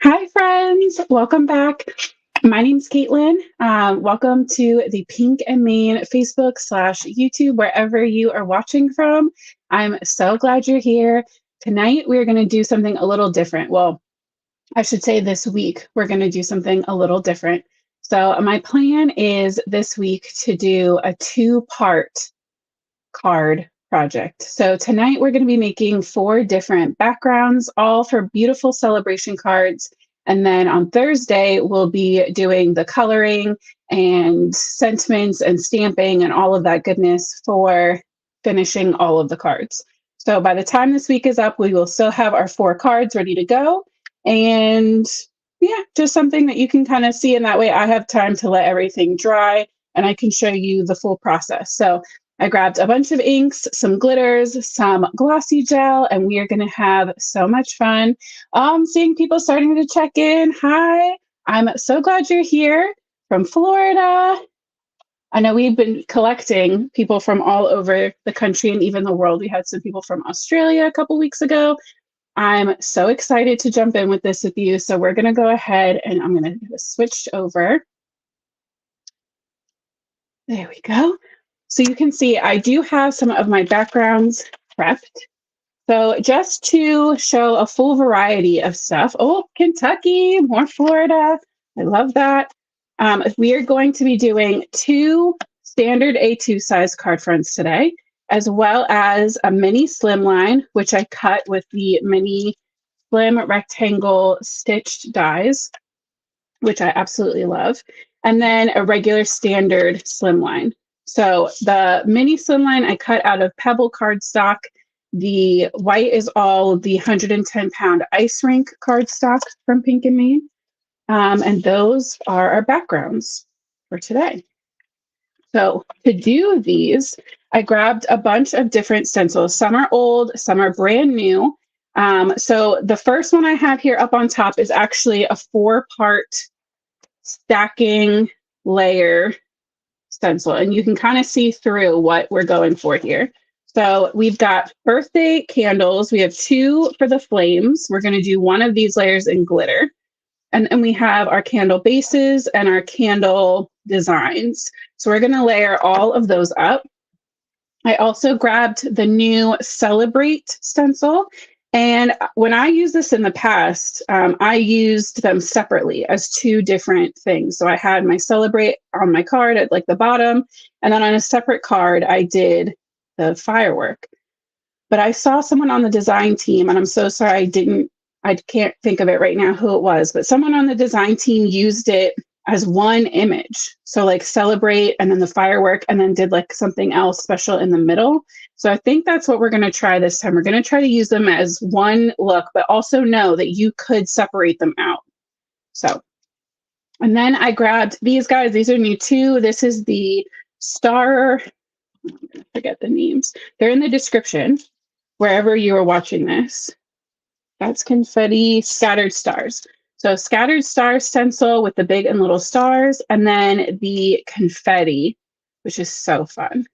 Hi, friends. Welcome back. My name's Caitlin. Welcome to the Pink and Main Facebook/YouTube, wherever you are watching from. I'm so glad you're here. Tonight, we're going to do something a little different. Well, I should say this week, we're going to do something a little different. So, my plan is this week to do a two-part card project. So tonight we're going to be making 4 different backgrounds, all for beautiful celebration cards. And then on Thursday, we'll be doing the coloring and sentiments and stamping and all of that goodness for finishing all of the cards. So by the time this week is up, we will still have our 4 cards ready to go. And yeah, just something that you can kind of see. And that way I have time to let everything dry and I can show you the full process. So I grabbed a bunch of inks, some glitters, some glossy gel, and we are going to have so much fun. Seeing people starting to check in. Hi, I'm so glad you're here from Florida. I know we've been collecting people from all over the country and even the world. We had some people from Australia a couple weeks ago. I'm so excited to jump in with this with you. So we're going to go ahead and I'm going to do a switch over. There we go. So you can see I do have some of my backgrounds prepped. So just to show a full variety of stuff. Oh, Kentucky, more Florida. I love that. We are going to be doing 2 standard A2 size card fronts today, as well as a mini slimline, which I cut with the mini slim rectangle stitched dies, which I absolutely love. And then a regular standard slimline. So the mini slimline I cut out of Pebble cardstock. The white is all the 110-pound ice rink cardstock from Pink and Main. And those are our backgrounds for today. So to do these, I grabbed a bunch of different stencils. Some are old, some are brand new. So the first one I have here up on top is actually a 4-part stacking layer stencil, and you can kind of see through what we're going for here. So we've got birthday candles. We have 2 for the flames. We're going to do one of these layers in glitter. And then we have our candle bases and our candle designs. So we're going to layer all of those up. I also grabbed the new Celebrate stencil. And when I used this in the past, I used them separately as 2 different things. So I had my Celebrate on my card at like the bottom, and then on a separate card, I did the firework. But I saw someone on the design team, and I'm so sorry I can't think of it right now who it was, but someone on the design team used it as one image. So like Celebrate and then the firework and then did like something else special in the middle. So I think that's what we're going to try this time. We're going to try to use them as one look, but also know that you could separate them out. So, and then I grabbed these guys. These are new too. This is the star, I'm going to forget the names. They're in the description wherever you are watching this. That's confetti scattered stars. So scattered star stencil with the big and little stars, and then the confetti, which is so fun.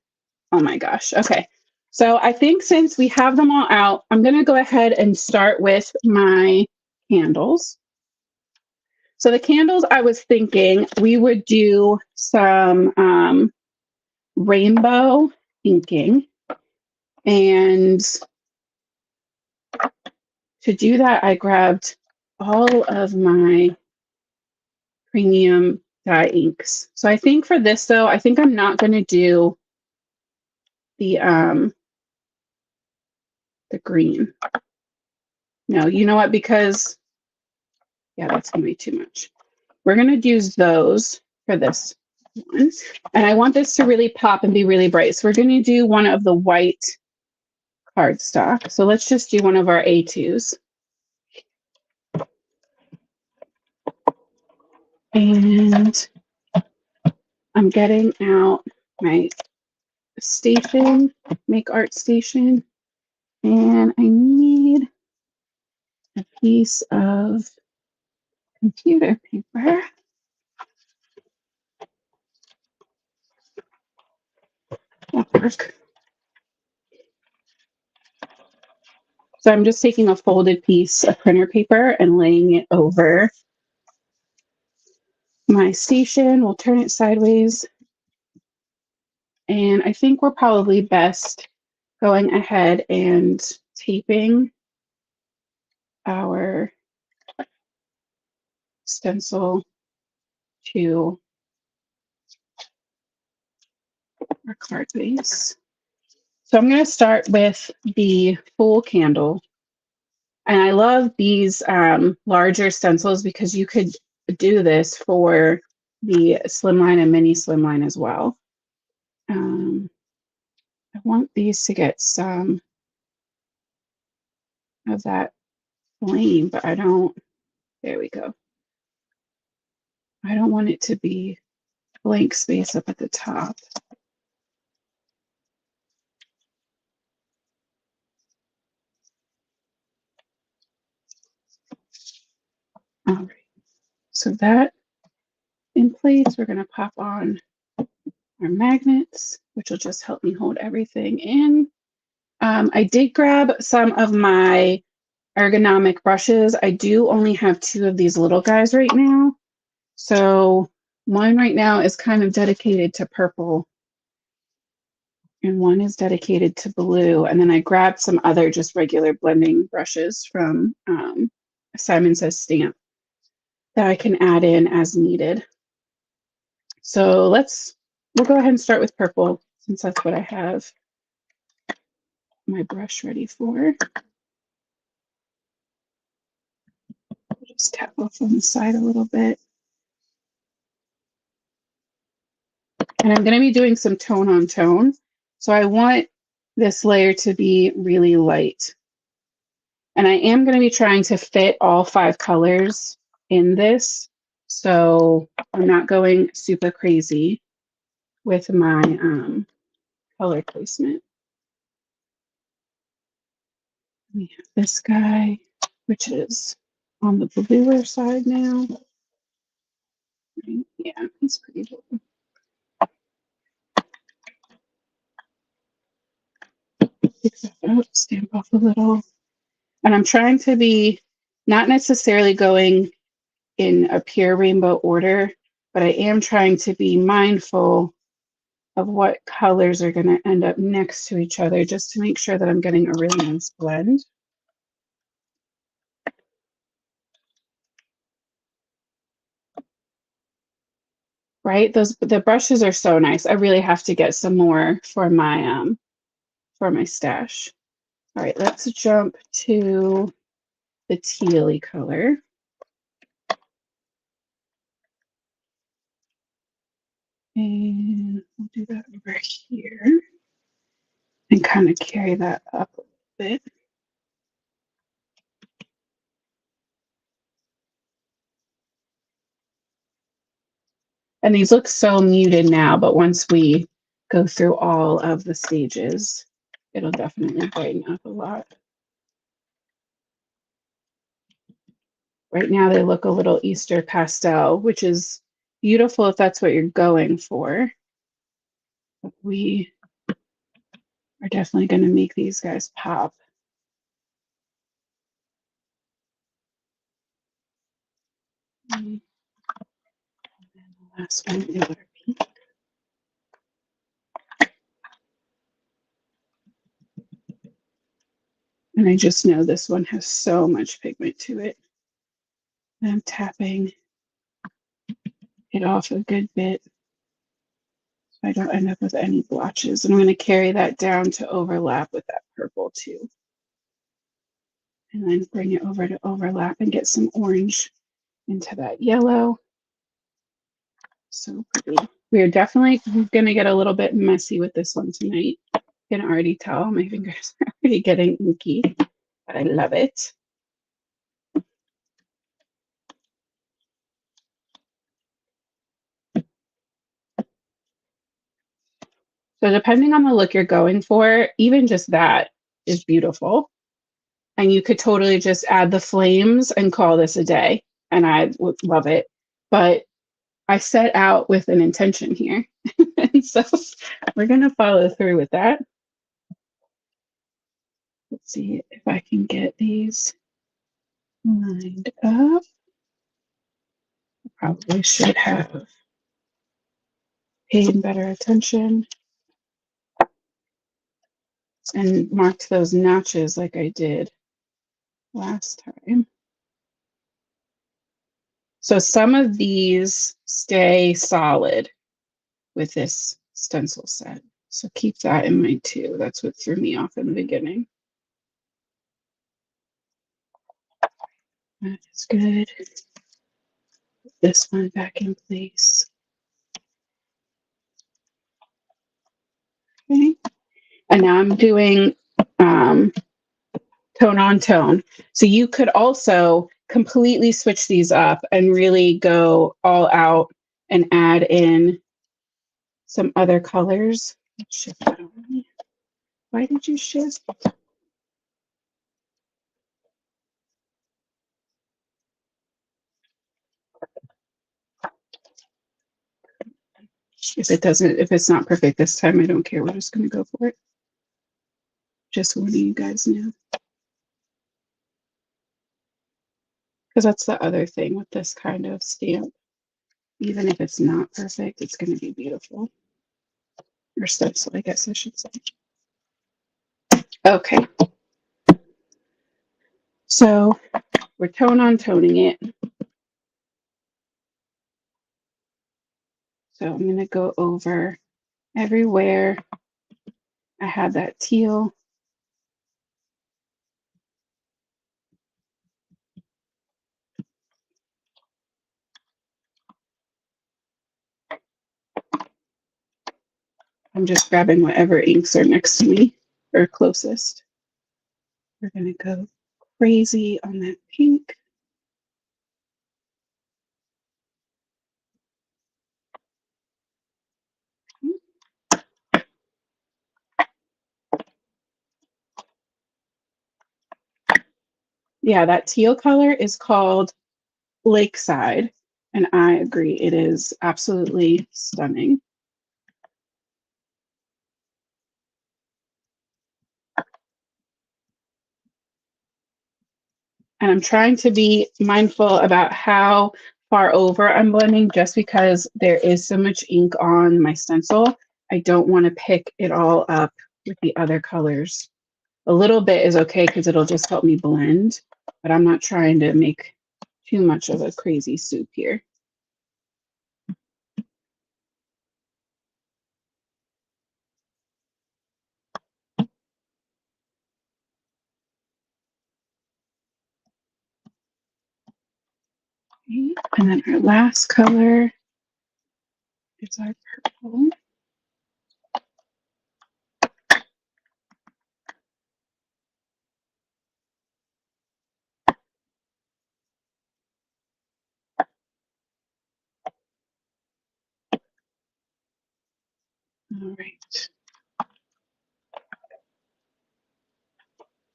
Oh my gosh. Okay. So I think since we have them all out, I'm going to go ahead and start with my candles. So the candles, I was thinking we would do some rainbow inking. And to do that, I grabbed all of my premium dye inks. So I think for this though, I think I'm not going to do the green. No, you know what? Because yeah, that's going to be too much. We're going to use those for this one. And I want this to really pop and be really bright. So we're going to do one of the white cardstock. So let's just do one of our A2s. And I'm getting out my station, Make Art Station. And I need a piece of computer paper. That work. So I'm just taking a folded piece of printer paper and laying it over my station. We'll turn it sideways. And I think we're probably best going ahead and taping our stencil to our card base. So I'm going to start with the full candle. And I love these larger stencils because you could do this for the slimline and mini slimline as well. I want these to get some of that flame, but I don't, there we go. I don't want it to be blank space up at the top. All right, so that in place, we're going to pop on our magnets, which will just help me hold everything in. I did grab some of my ergonomic brushes. I do only have 2 of these little guys right now. So one right now is kind of dedicated to purple and one is dedicated to blue. And then I grabbed some other just regular blending brushes from Simon Says Stamp that I can add in as needed. So we'll go ahead and start with purple since that's what I have my brush ready for. Just tap off on the side a little bit. And I'm going to be doing some tone on tone. So I want this layer to be really light. And I am going to be trying to fit all 5 colors in this. So I'm not going super crazy with my color placement. We have this guy, which is on the bluer side now. Yeah, he's pretty blue. Pick that up, stamp off a little. And I'm trying to be not necessarily going in a pure rainbow order, but I am trying to be mindful of what colors are going to end up next to each other just to make sure that I'm getting a really nice blend. Right? The brushes are so nice. I really have to get some more for my stash. All right, let's jump to the tealy color. And we'll do that over here and kind of carry that up a bit. And these look so muted now, but once we go through all of the stages, it'll definitely brighten up a lot. Right now they look a little Easter pastel, which is beautiful if that's what you're going for. But we are definitely going to make these guys pop. And the last one is our pink. And I just know this one has so much pigment to it. And I'm tapping it off a good bit so I don't end up with any blotches. And I'm going to carry that down to overlap with that purple too. And then bring it over to overlap and get some orange into that yellow. So pretty. We're definitely going to get a little bit messy with this one tonight. You can already tell my fingers are already getting inky, but I love it. So depending on the look you're going for, even just that is beautiful. And you could totally just add the flames and call this a day. And I would love it. But I set out with an intention here. And so we're going to follow through with that. Let's see if I can get these lined up. I probably should have paid better attention and marked those notches like I did last time. So some of these stay solid with this stencil set. So keep that in mind too. That's what threw me off in the beginning. That is good. Put this one back in place. Okay. And now I'm doing tone on tone. So you could also completely switch these up and really go all out and add in some other colors. Shift that over. Why did you shift? If it's not perfect this time, I don't care. We're just going to go for it. Just warning you guys now. Because that's the other thing with this kind of stamp. Even if it's not perfect, it's going to be beautiful. Or stencil, I guess I should say. Okay. So we're tone on toning it. So I'm going to go over everywhere I had that teal. I'm just grabbing whatever inks are next to me or closest. We're going to go crazy on that pink. Yeah, that teal color is called Lakeside, and I agree. It is absolutely stunning. And I'm trying to be mindful about how far over I'm blending just because there is so much ink on my stencil. I don't want to pick it all up with the other colors. A little bit is okay because it'll just help me blend, but I'm not trying to make too much of a crazy soup here. Okay. And then our last color is our purple. All right.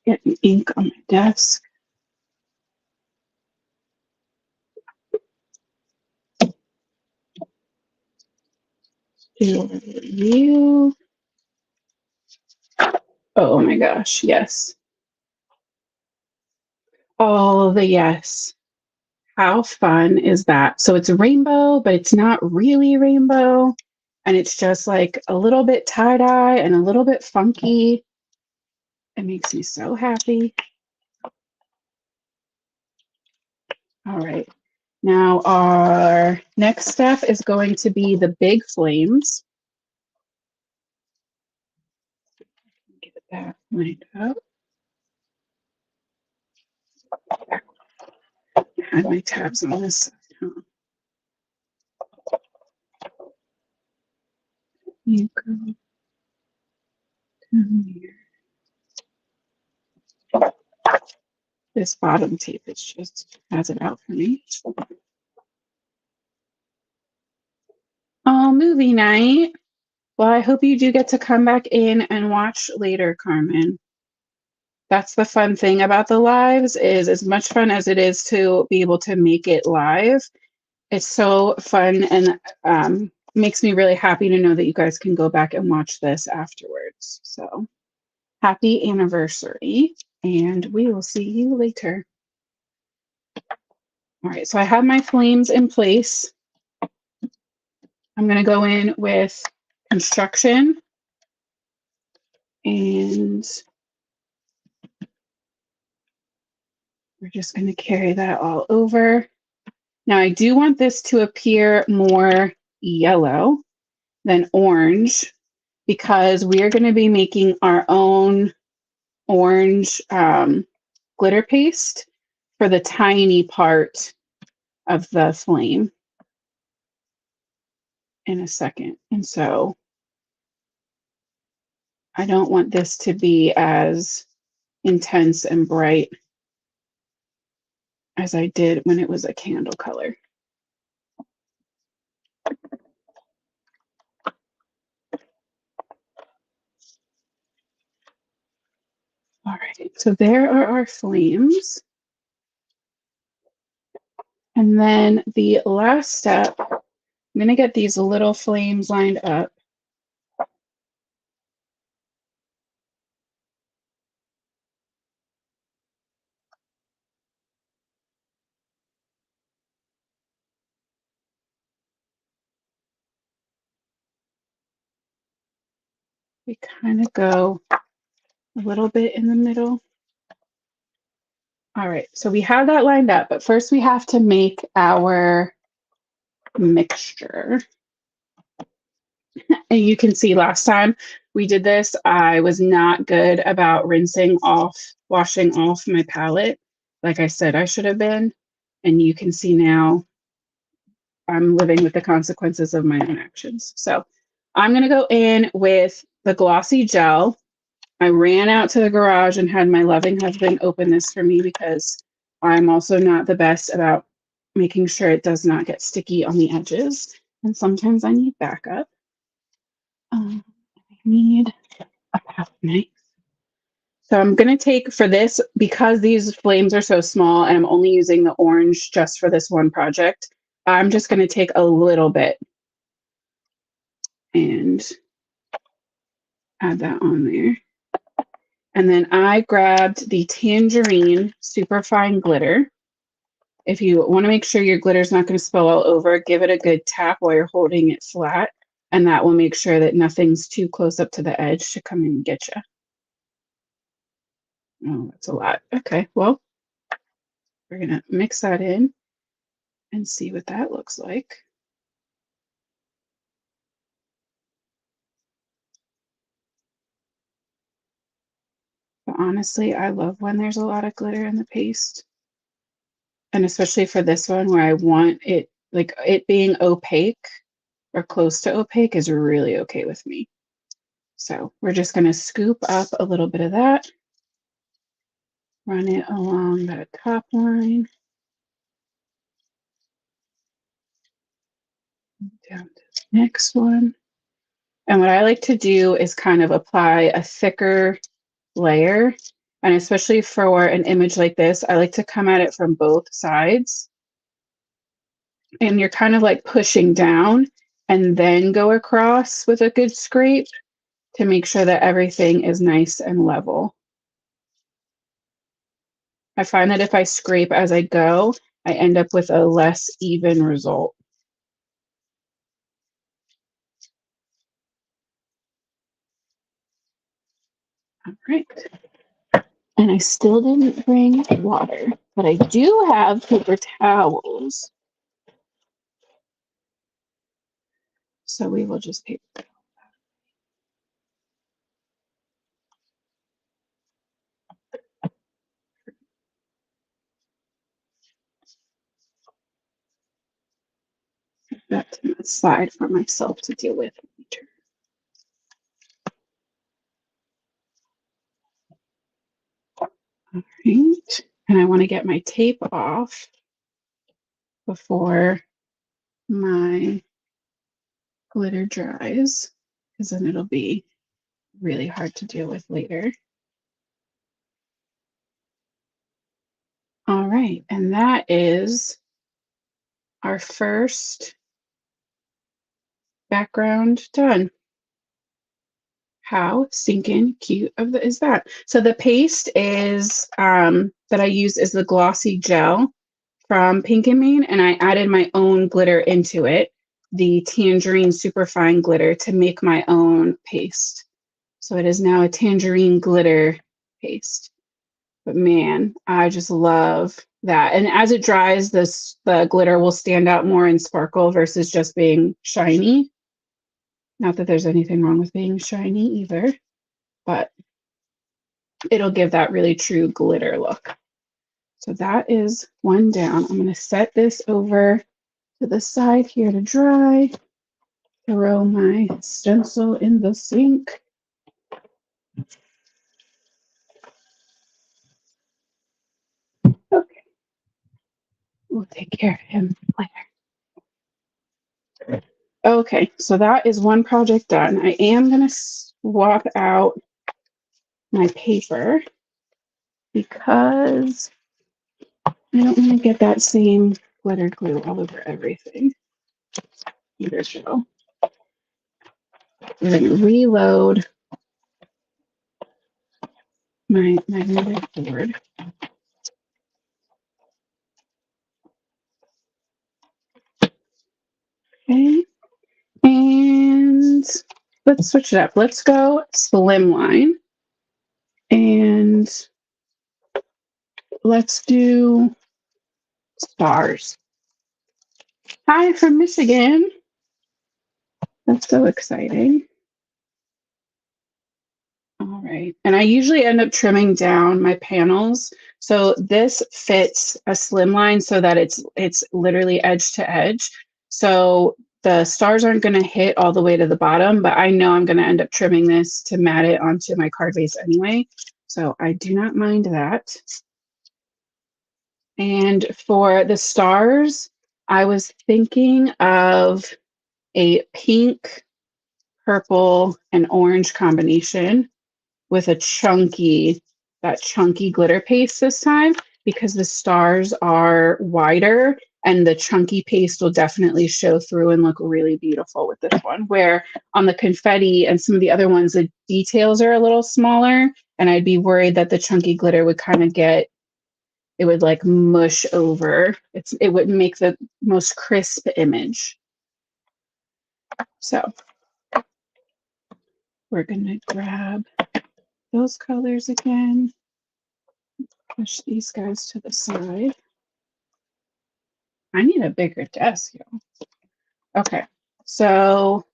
Getting ink on my desk. Do a review. Oh my gosh, yes. All the yes. How fun is that? So it's a rainbow, but it's not really rainbow. And it's just like a little bit tie-dye and a little bit funky. It makes me so happy. All right. Now our next step is going to be the big flames. Get that lined up. I had my tabs on this side. Huh? You go down here. This bottom tape is just has it out for me. Oh, movie night. Well, I hope you do get to come back in and watch later, Carmen. That's the fun thing about the lives is as much fun as it is to be able to make it live. It's so fun and makes me really happy to know that you guys can go back and watch this afterwards. So happy anniversary, and we will see you later. All right, so I have my flames in place. I'm going to go in with construction, and we're just going to carry that all over. Now I do want this to appear more yellow than orange because we are going to be making our own orange glitter paste for the tiny part of the flame in a second. And so I don't want this to be as intense and bright as I did when it was a candle color. All right, so there are our flames. And then the last step, I'm going to get these little flames lined up. We kind of go a little bit in the middle. All right, so we have that lined up, but first we have to make our mixture. And you can see last time we did this, I was not good about washing off my palette. Like I said, I should have been. And you can see now I'm living with the consequences of my own actions. So I'm going to go in with the glossy gel. I ran out to the garage and had my loving husband open this for me because I'm also not the best about making sure it does not get sticky on the edges. And sometimes I need backup. I need a palette knife. So I'm going to take for this, because these flames are so small and I'm only using the orange just for this one project, I'm just going to take a little bit and add that on there. And then I grabbed the tangerine super fine glitter. If you want to make sure your glitter is not going to spill all over, give it a good tap while you're holding it flat. And that will make sure that nothing's too close up to the edge to come in and get you. Oh, that's a lot. Okay, well, we're going to mix that in and see what that looks like. But honestly, I love when there's a lot of glitter in the paste. And especially for this one where I want it, like it being opaque or close to opaque is really okay with me. So we're just going to scoop up a little bit of that, run it along that top line, down to the next one. And what I like to do is kind of apply a thicker layer. And especially for an image like this, I like to come at it from both sides. And you're kind of like pushing down and then go across with a good scrape to make sure that everything is nice and level. I find that if I scrape as I go, I end up with a less even result. All right. And I still didn't bring water, but I do have paper towels. So we will just paper towel. That to the side for myself to deal with later. All right. And I want to get my tape off before my glitter dries, because then it'll be really hard to deal with later. All right, and that is our first background done. How stinking cute is that? So the paste is that I use is the glossy gel from Pink and Main, and I added my own glitter into it, the tangerine superfine glitter, to make my own paste. So it is now a tangerine glitter paste. But man, I just love that. And as it dries, the glitter will stand out more and sparkle versus just being shiny. Not that there's anything wrong with being shiny either, but it'll give that really true glitter look. So that is one down. I'm going to set this over to the side here to dry. Throw my stencil in the sink. Okay. We'll take care of him later. Okay, so that is one project done. I am going to swap out my paper because I don't want to get that same glitter glue all over everything. Either so. I'm going to reload my magnetic board. Okay. And let's switch it up. Let's go slimline. And let's do stars. Hi from Michigan. That's so exciting. All right. And I usually end up trimming down my panels. So this fits a slimline so that it's literally edge to edge. So the stars aren't going to hit all the way to the bottom, but I know I'm going to end up trimming this to mat it onto my card base anyway. So I do not mind that. And for the stars, I was thinking of a pink, purple, and orange combination with that chunky glitter paste this time, because the stars are wider and the chunky paste will definitely show through and look really beautiful with this one. Where on the confetti and some of the other ones, the details are a little smaller, and I'd be worried that the chunky glitter would kind of it would like mush over. It wouldn't make the most crisp image. So we're gonna grab those colors again. Push these guys to the side. I need a bigger desk, y'all. Okay, so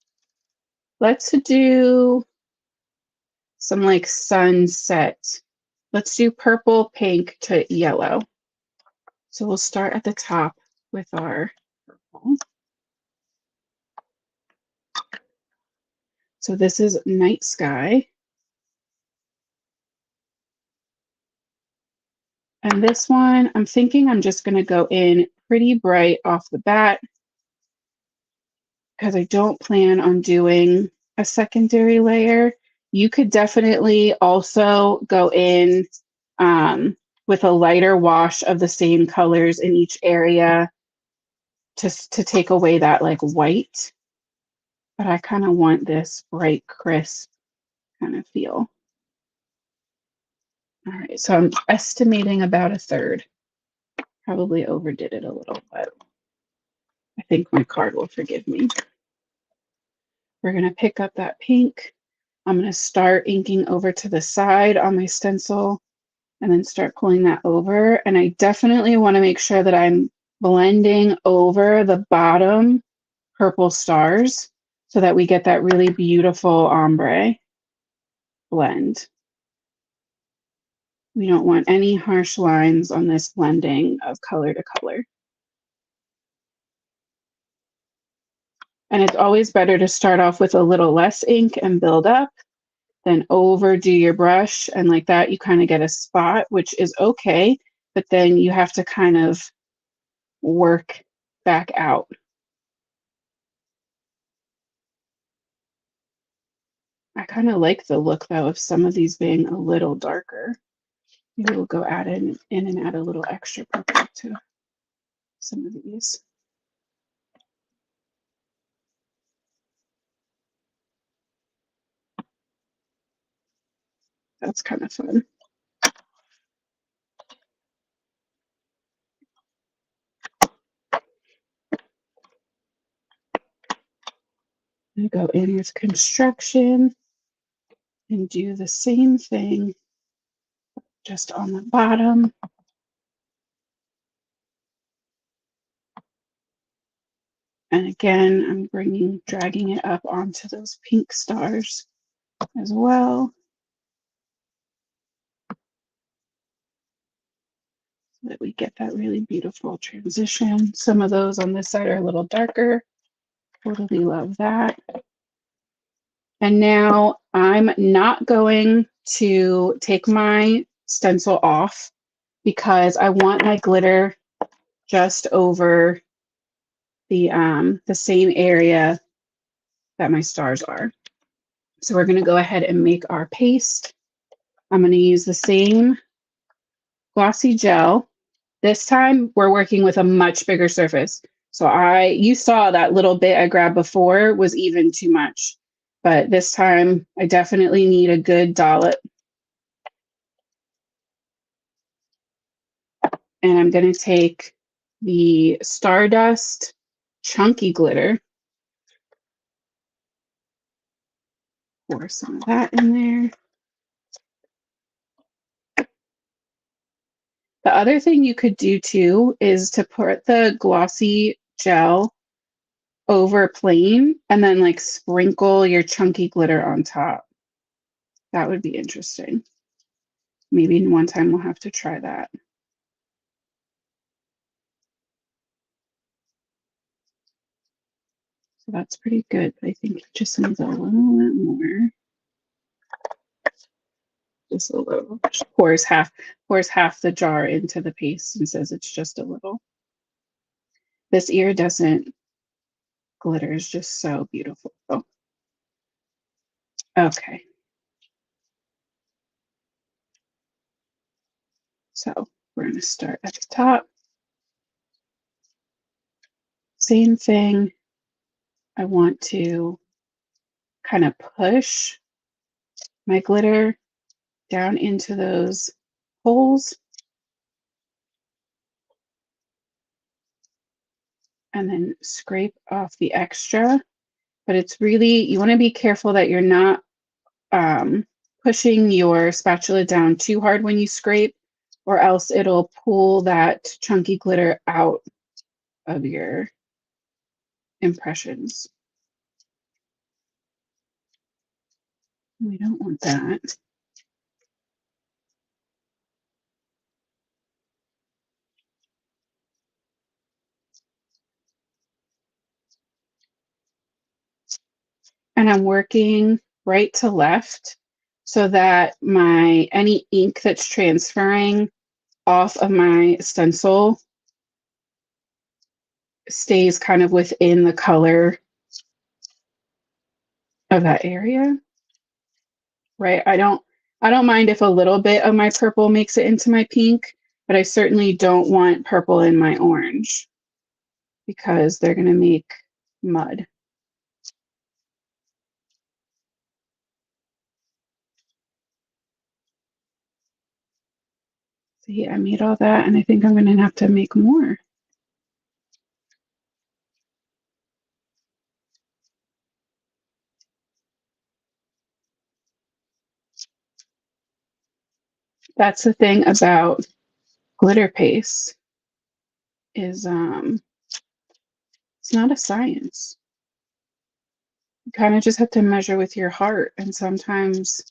let's do some like sunset. Let's do purple, pink to yellow. So we'll start at the top with our purple. So this is night sky. And this one, I'm thinking I'm just going to go in pretty bright off the bat because I don't plan on doing a secondary layer. You could definitely also go in with a lighter wash of the same colors in each area to take away that like white. But I kind of want this bright, crisp kind of feel. All right, so I'm estimating about a third. Probably overdid it a little, but I think my card will forgive me. We're going to pick up that pink. I'm going to start inking over to the side on my stencil and then start pulling that over. And I definitely want to make sure that I'm blending over the bottom purple stars so that we get that really beautiful ombre blend. We don't want any harsh lines on this blending of color to color. And it's always better to start off with a little less ink and build up than overdo your brush. And like that, you kind of get a spot, which is okay, but then you have to kind of work back out. I kind of like the look though of some of these being a little darker. Maybe we'll go add in and add a little extra purple to some of these. That's kind of fun. I go in with construction and do the same thing just on the bottom. And again, I'm dragging it up onto those pink stars as well, so that we get that really beautiful transition. Some of those on this side are a little darker. Totally love that. And now I'm not going to take my stencil off because I want my glitter just over the same area that my stars are. So we're going to go ahead and make our paste. I'm going to use the same glossy gel. This time we're working with a much bigger surface. So you saw that little bit I grabbed before was even too much. But this time I definitely need a good dollop. And I'm going to take the Stardust Chunky Glitter, pour some of that in there. The other thing you could do too is to put the glossy gel over plain and then like sprinkle your chunky glitter on top. That would be interesting. Maybe one time we'll have to try that. So that's pretty good, but I think it just needs a little bit more. Just a little. Pours half the jar into the paste and says it's just a little. This iridescent glitter is just so beautiful. Okay. So we're going to start at the top. Same thing. I want to kind of push my glitter down into those holes and then scrape off the extra. But it's really, you want to be careful that you're not pushing your spatula down too hard when you scrape, or else it'll pull that chunky glitter out of your impressions. We don't want that. And I'm working right to left so that any ink that's transferring off of my stencil stays kind of within the color of that area. Right? I don't mind if a little bit of my purple makes it into my pink, but I certainly don't want purple in my orange because they're going to make mud. See, I made all that, and I think I'm going to have to make more. That's the thing about glitter paste is it's not a science. You kind of just have to measure with your heart, and sometimes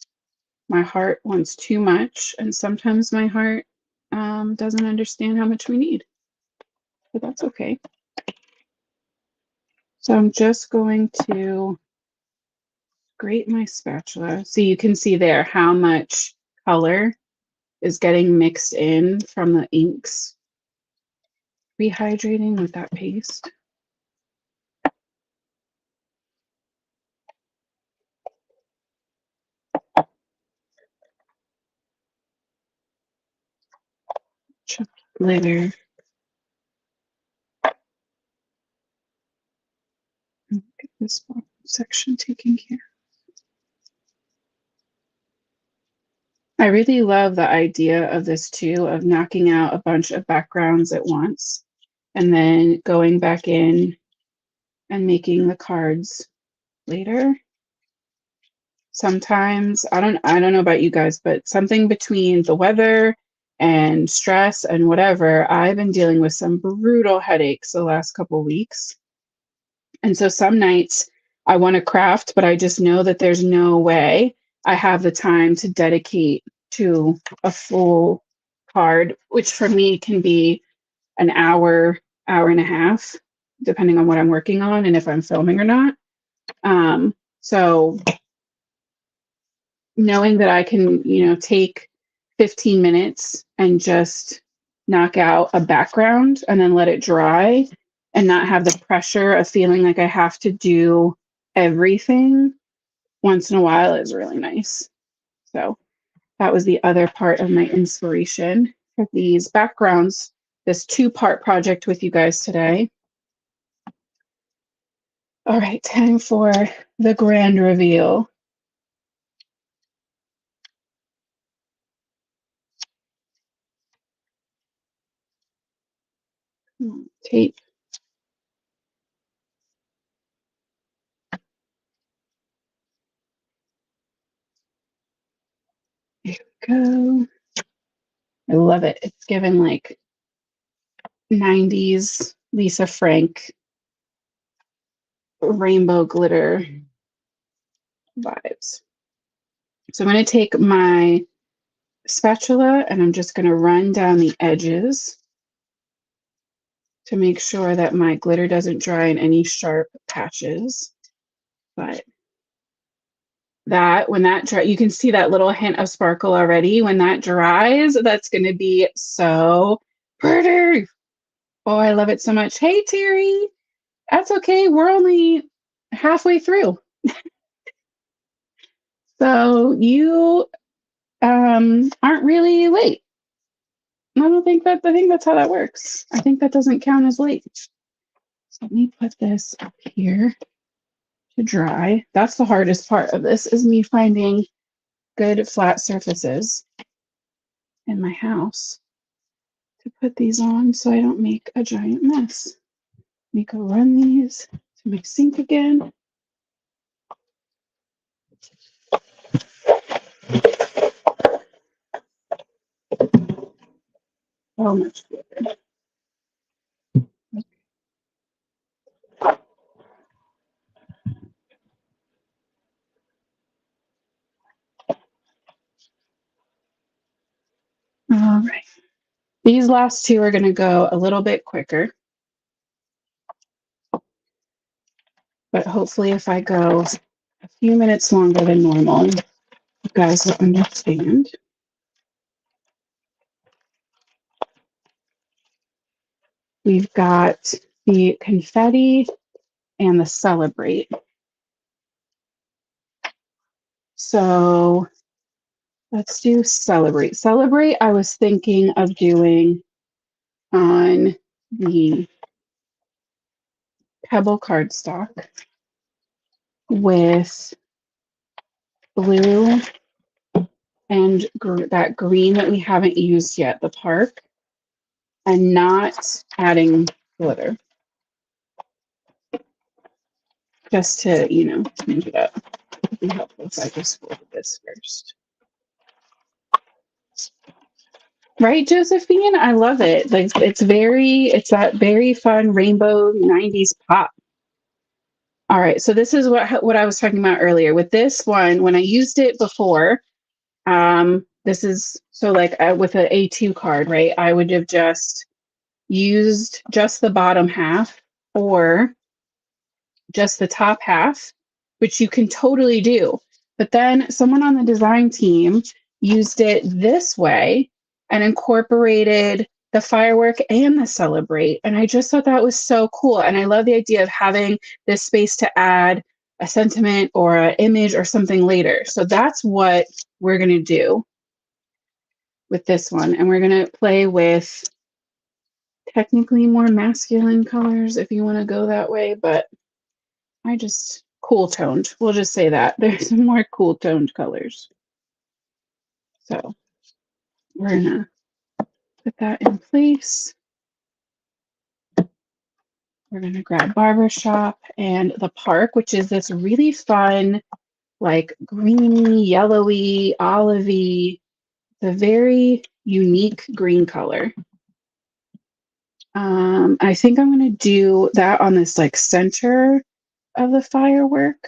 my heart wants too much, and sometimes my heart doesn't understand how much we need. But that's okay. So I'm just going to grate my spatula. So you can see there how much color is getting mixed in from the inks rehydrating with that paste. Chuck glitter. Get this bottom section taken care I really love the idea of this too, of knocking out a bunch of backgrounds at once and then going back in and making the cards later. Sometimes I don't know about you guys, but something between the weather and stress and whatever, I've been dealing with some brutal headaches the last couple weeks. And so some nights I want to craft, but I just know that there's no way I have the time to dedicate to a full card, which for me can be an hour, hour and a half, depending on what I'm working on and if I'm filming or not. So knowing that I can, take 15 minutes and just knock out a background and then let it dry and not have the pressure of feeling like I have to do everything once in a while is really nice. So that was the other part of my inspiration for these backgrounds, this two-part project with you guys today. All right, time for the grand reveal. Tape. There we go. I love it. It's given like 90s Lisa Frank rainbow glitter vibes. So I'm going to take my spatula and I'm just going to run down the edges to make sure that my glitter doesn't dry in any sharp patches. But when that dry, you can see that little hint of sparkle already. When that dries, that's going to be so pretty. Oh, I love it so much. Hey, Terry. That's okay. We're only halfway through. So you aren't really late. I think that's how that works. I think that doesn't count as late. So let me put this up here to dry. That's the hardest part of this, is me finding good flat surfaces in my house to put these on so I don't make a giant mess. Let me go run these to my sink again. So much glitter. All right. These last two are going to go a little bit quicker. But hopefully if I go a few minutes longer than normal, you guys will understand. We've got the confetti and the celebrate. So let's do celebrate. Celebrate, I was thinking of doing on the pebble cardstock with blue and that green that we haven't used yet, the park, and not adding glitter. Just to, change it up. It'd be helpful if I just folded this first. Right, Josephine? I love it. Like it's that very fun rainbow 90s pop. All right, so this is what I was talking about earlier. With this one, when I used it before, this is so like with an A2 card, right? I would have just used just the bottom half or just the top half, which you can totally do. But then someone on the design team used it this way and incorporated the firework and the celebrate. And I just thought that was so cool. And I love the idea of having this space to add a sentiment or an image or something later. So that's what we're going to do with this one. And we're going to play with technically more masculine colors if you want to go that way, but I just cool toned. We'll just say that. There's some more cool toned colors. So we're gonna put that in place. We're gonna grab Barbershop and the Park, which is this really fun, like greeny, yellowy, olivey, the very unique green color. I think I'm gonna do that on this like center of the firework,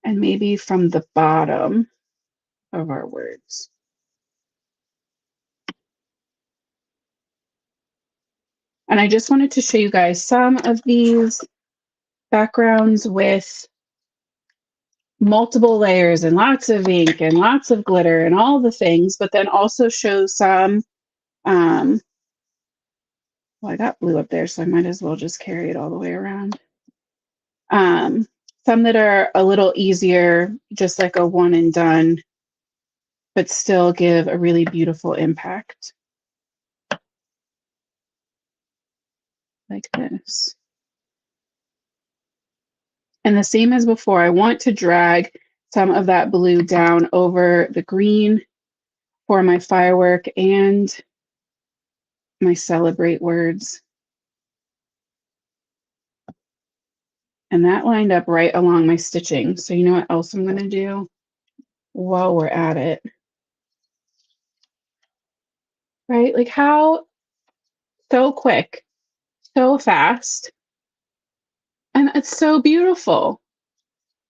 and maybe from the bottom of our words. And I just wanted to show you guys some of these backgrounds with multiple layers and lots of ink and lots of glitter and all the things, but then also show some, well, I got blue up there, so I might as well just carry it all the way around. Some that are a little easier, just like a one and done, but still give a really beautiful impact. Like this. And the same as before, I want to drag some of that blue down over the green for my firework and my celebrate words. And that lined up right along my stitching. So you know what else I'm going to do while we're at it? Right? Like how so quick, so fast, and it's so beautiful.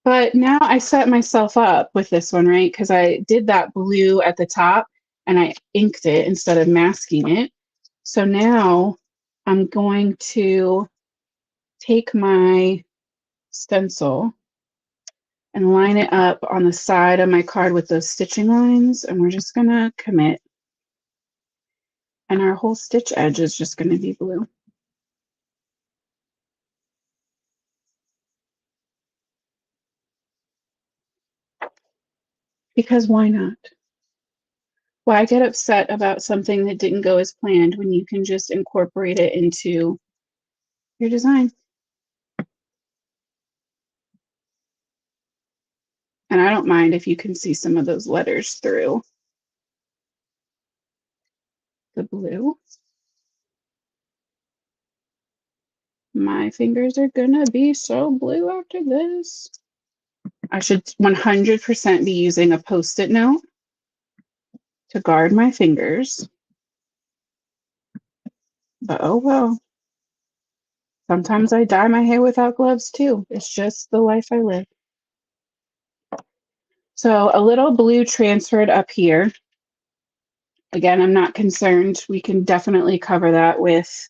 But now I set myself up with this one, right? Because I did that blue at the top and I inked it instead of masking it. So now I'm going to take my stencil and line it up on the side of my card with those stitching lines. And we're just going to commit. And our whole stitch edge is just going to be blue. Because why not? Why get upset about something that didn't go as planned when you can just incorporate it into your design? And I don't mind if you can see some of those letters through the blue. My fingers are gonna be so blue after this. I should 100% be using a Post-it note to guard my fingers. But oh well. Sometimes I dye my hair without gloves too. It's just the life I live. So a little blue transferred up here. Again, I'm not concerned. We can definitely cover that with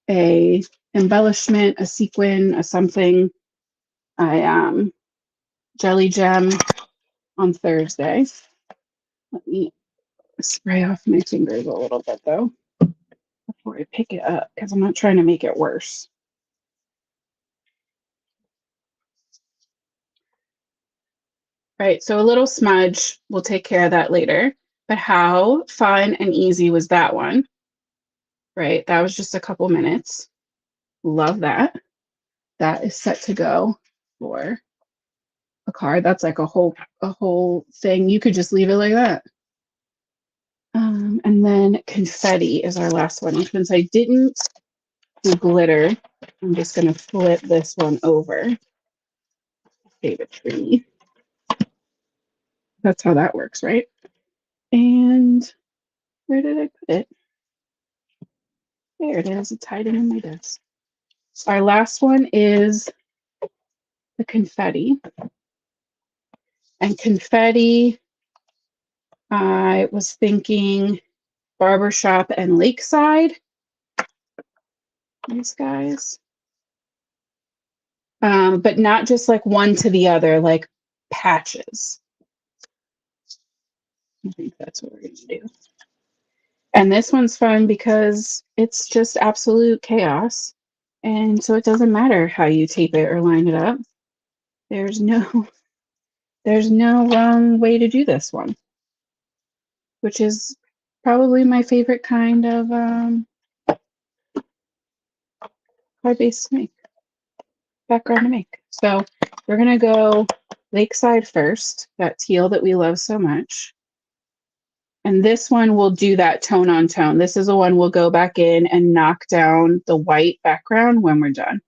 a embellishment, a sequin, a something. I jelly gem on Thursday. Let me spray off my fingers a little bit though before I pick it up because I'm not trying to make it worse. Right, so a little smudge, we'll take care of that later. But how fun and easy was that one? Right, that was just a couple minutes. Love that. That is set to go for a card. That's like a whole thing. You could just leave it like that. And then confetti is our last one. And since I didn't do glitter, I'm just going to flip this one over. Save it for me. That's how that works, right? And where did I put it? There it is. It's hiding in my desk. Our last one is the confetti. And confetti, I was thinking Barbershop and Lakeside. These guys. But not just like one to the other, like patches. I think that's what we're going to do. And this one's fun because it's just absolute chaos. And so it doesn't matter how you tape it or line it up. There's no wrong way to do this one, which is probably my favorite kind of card base to make, background to make. So we're gonna go Lakeside first, that teal that we love so much. And this one will do that tone on tone. This is the one we'll go back in and knock down the white background when we're done.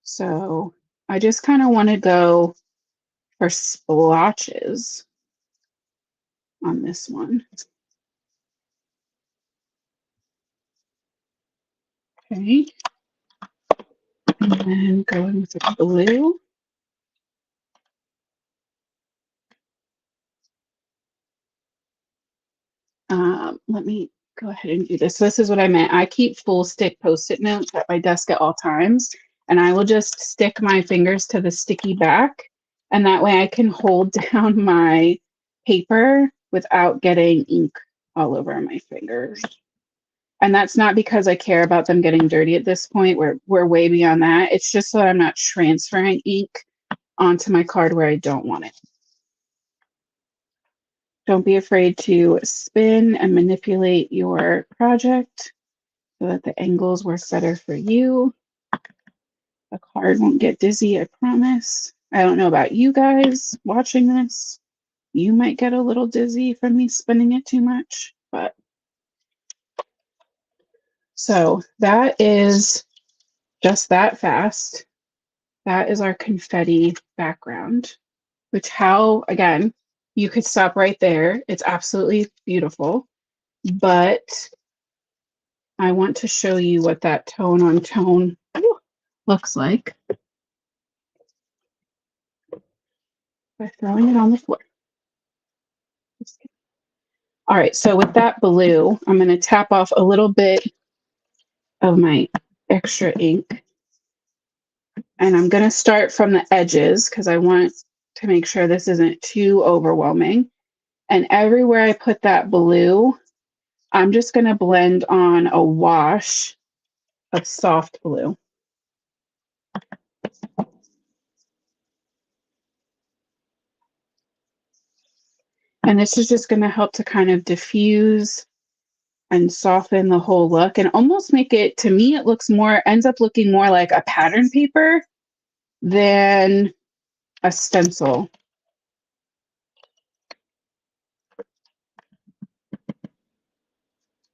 So I just kind of want to go for splotches on this one. Okay. And then going with the blue. Let me go ahead and do this. So this is what I meant. I keep full stick Post-it notes at my desk at all times, and I will just stick my fingers to the sticky back, and that way I can hold down my paper without getting ink all over my fingers. And that's not because I care about them getting dirty at this point. We're way beyond that. It's just so that I'm not transferring ink onto my card where I don't want it. Don't be afraid to spin and manipulate your project so that the angles work better for you. The card won't get dizzy, I promise. I don't know about you guys watching this. You might get a little dizzy from me spinning it too much, but so that is just that fast. That is our confetti background, which again, you could stop right there. It's absolutely beautiful, but I want to show you what that tone on tone looks like by throwing it on the floor. All right, so with that blue, I'm going to tap off a little bit of my extra ink, and I'm going to start from the edges because I want to make sure this isn't too overwhelming. And everywhere I put that blue, I'm just going to blend on a wash of soft blue. And this is just going to help to kind of diffuse and soften the whole look and almost make it, to me, it ends up looking more like a pattern paper than a stencil.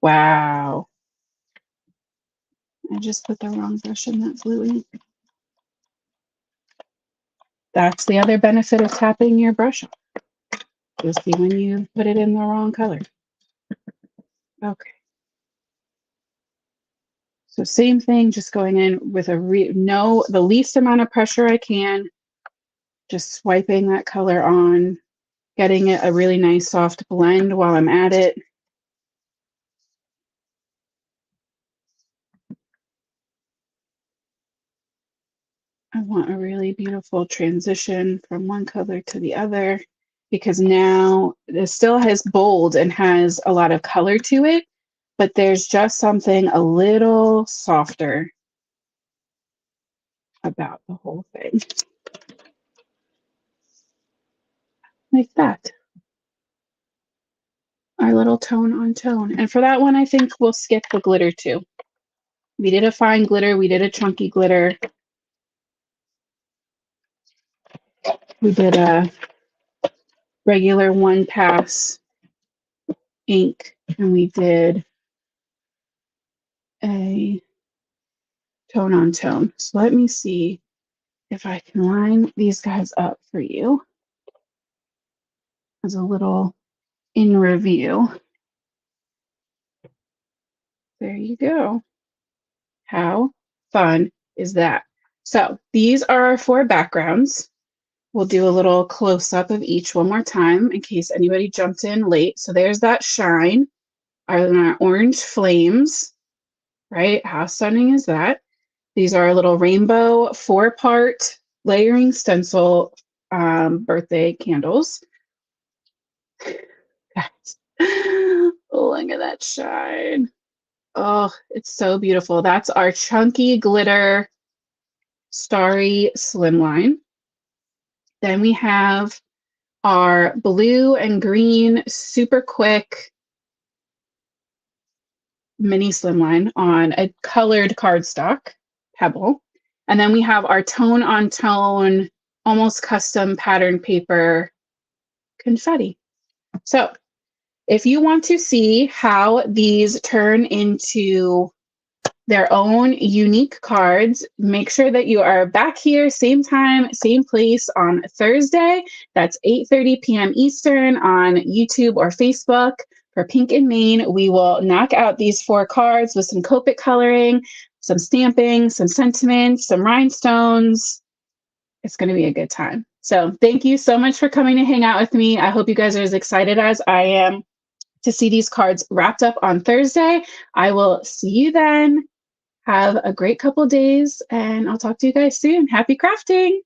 Wow. I just put the wrong brush in that blue ink. That's the other benefit of tapping your brush off. You'll see when you put it in the wrong color. Okay. So same thing, just going in with the least amount of pressure I can, just swiping that color on, getting it a really nice soft blend while I'm at it. I want a really beautiful transition from one color to the other because now it still has bold and has a lot of color to it, but there's just something a little softer about the whole thing. Like that. Our little tone on tone. And for that one, I think we'll skip the glitter too. We did a fine glitter. We did a chunky glitter. We did a regular one pass ink, and we did a tone on tone. So let me see if I can line these guys up for you as a little in review. There you go. How fun is that? So these are our 4 backgrounds. We'll do a little close up of each one more time in case anybody jumped in late. So there's that shine, our orange flames, right? How stunning is that? These are a little rainbow 4-part layering stencil birthday candles. Look at that shine. Oh, it's so beautiful. That's our chunky glitter starry slimline. Then we have our blue and green super quick mini slimline on a colored cardstock pebble. And then we have our tone on tone almost custom pattern paper confetti. So if you want to see how these turn into their own unique cards, make sure that you are back here, same time, same place on Thursday. That's 8:30 p.m. Eastern on YouTube or Facebook. For Pink and Main, we will knock out these 4 cards with some Copic coloring, some stamping, some sentiment, some rhinestones. It's going to be a good time. So thank you so much for coming to hang out with me. I hope you guys are as excited as I am to see these cards wrapped up on Thursday. I will see you then. Have a great couple days, and I'll talk to you guys soon. Happy crafting!